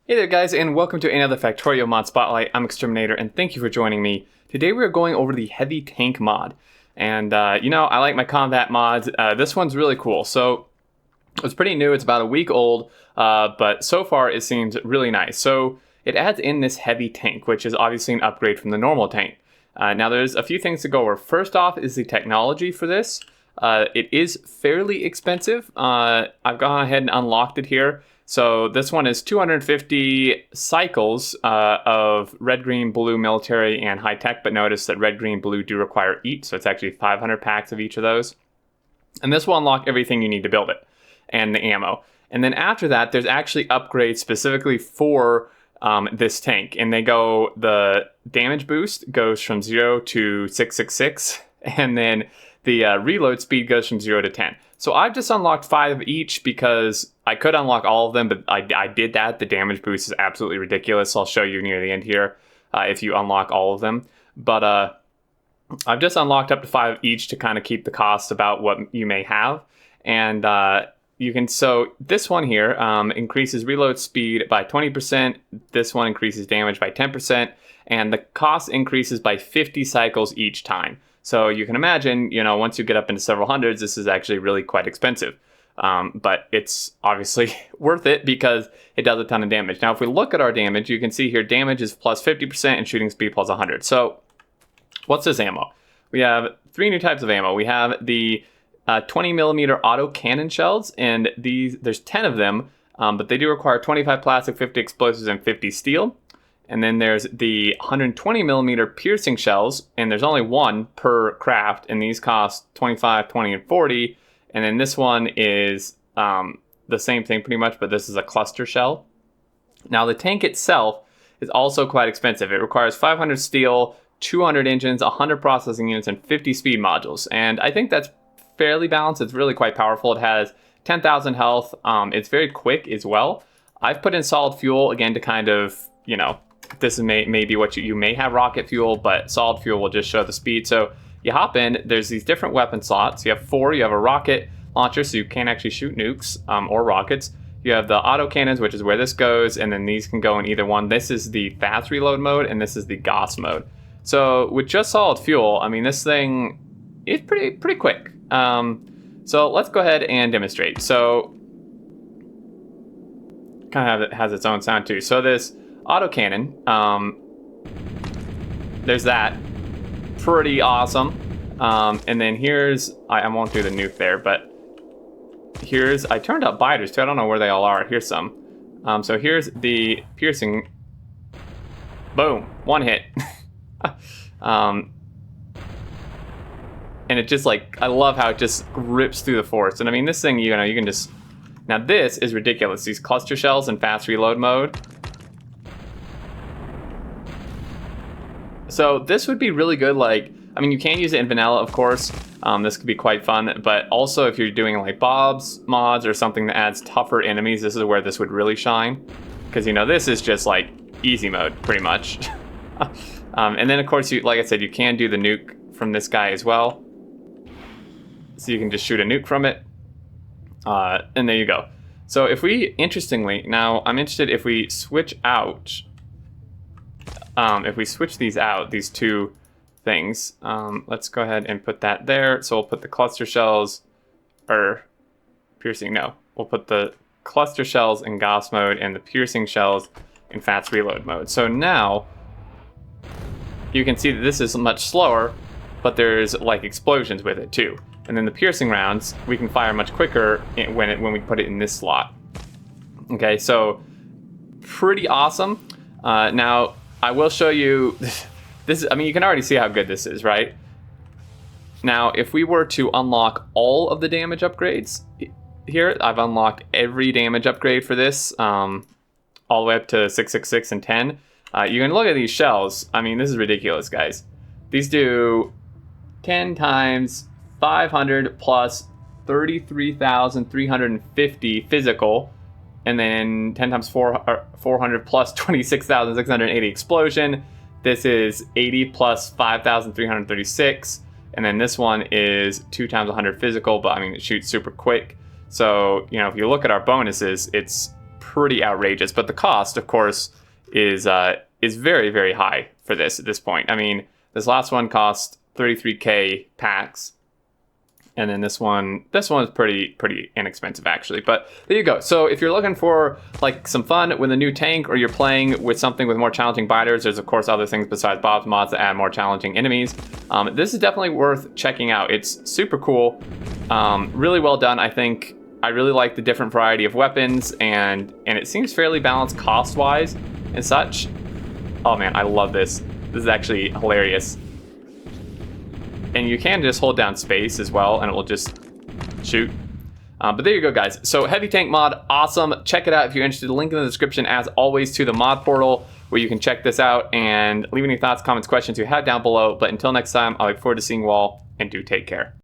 Hey there guys, and welcome to another Factorio Mod Spotlight. I'm Xterminator, and thank you for joining me. Today we're going over the heavy tank mod. And I like my combat mods. This one's really cool. So it's pretty new, it's about a week old, but so far it seems really nice. So it adds in this heavy tank, which is obviously an upgrade from the normal tank. Now there's a few things to go over. First off is the technology for this. It is fairly expensive. I've gone ahead and unlocked it here. So this one is 250 cycles of red, green, blue, military, and high tech, but notice that red, green, blue do require each, so it's actually 500 packs of each of those. And this will unlock everything you need to build it, and the ammo. And then after that, there's actually upgrades specifically for this tank, and the damage boost goes from 0 to 666, and then the reload speed goes from 0 to 10. So I've just unlocked 5 of each because I could unlock all of them, but I did that. The damage boost is absolutely ridiculous. I'll show you near the end here if you unlock all of them. But I've just unlocked up to 5 of each to kind of keep the cost about what you may have. And so this one here increases reload speed by 20%. This one increases damage by 10%. And the cost increases by 50 cycles each time. So you can imagine, once you get up into several hundreds, this is actually really quite expensive. But it's obviously worth it because it does a ton of damage. Now, if we look at our damage, you can see here damage is plus 50% and shooting speed plus 100. So what's this ammo? We have 3 new types of ammo. We have the 20 millimeter auto cannon shells, and there's 10 of them, but they do require 25 plastic, 50 explosives, and 50 steel. And then there's the 120 millimeter piercing shells, and there's only 1 per craft, and these cost 25, 20, and 40. And then this one is the same thing pretty much, but this is a cluster shell. Now the tank itself is also quite expensive. It requires 500 steel, 200 engines, 100 processing units, and 50 speed modules. And I think that's fairly balanced. It's really quite powerful. It has 10,000 health. It's very quick as well. I've put in solid fuel, again, to kind of, this is maybe what you may have rocket fuel, but solid fuel will just show the speed. So you hop in, there's these different weapon slots. You have 4, you have a rocket launcher, so you can't actually shoot nukes or rockets. You have the auto cannons, which is where this goes, and then these can go in either one. This is the fast reload mode, and this is the Gauss mode. So with just solid fuel, I mean, this thing is pretty quick. So let's go ahead and demonstrate. So kind of has its own sound too. So this auto cannon, there's that, pretty awesome. And then here's, I won't do the nuke there, but I turned up biters too. I don't know where they all are. Here's some. So here's the piercing. Boom, 1 hit. And it just I love how it just rips through the forest. And I mean, this thing, you can just, now this is ridiculous. These cluster shells in fast reload mode. So this would be really good, you can use it in vanilla, of course. This could be quite fun, but also if you're doing Bob's mods or something that adds tougher enemies, this is where this would really shine. Because, this is just easy mode, pretty much. And then, of course, like I said, you can do the nuke from this guy as well. So you can just shoot a nuke from it. And there you go. So interestingly, now I'm interested if we switch out, if we switch these out, these 2 things, let's go ahead and put that there. So we'll put the cluster shells, or piercing, no. We'll put the cluster shells in Gauss mode and the piercing shells in fast reload mode. So now you can see that this is much slower, but there's explosions with it too. And then the piercing rounds, we can fire much quicker when we put it in this slot. Okay, so pretty awesome. Now, I will show you this. You can already see how good this is, right? Now, if we were to unlock all of the damage upgrades here, I've unlocked every damage upgrade for this, all the way up to 666 and 10. You can look at these shells. This is ridiculous, guys. These do 10 times 500 plus 33,350 physical, and then 10 times 400 plus 26,680 explosion. This is 80 plus 5,336, and then this one is 2 times 100 physical, but it shoots super quick. So, if you look at our bonuses, it's pretty outrageous. But the cost, of course, is very, very high for this at this point. I mean, this last one cost 33k packs. And then this one is pretty inexpensive actually. But there you go. So if you're looking for like some fun with a new tank, or you're playing with something with more challenging biters, there's of course other things besides Bob's mods that add more challenging enemies. This is definitely worth checking out. It's super cool, really well done. I think I really like the different variety of weapons, and it seems fairly balanced cost-wise and such. Oh man, I love this. This is actually hilarious. And you can just hold down space as well, and it will just shoot. But there you go, guys. So heavy tank mod, awesome. Check it out if you're interested. Link in the description, as always, to the mod portal where you can check this out, and leave any thoughts, comments, questions you have down below. But until next time, I look forward to seeing you all, and do take care.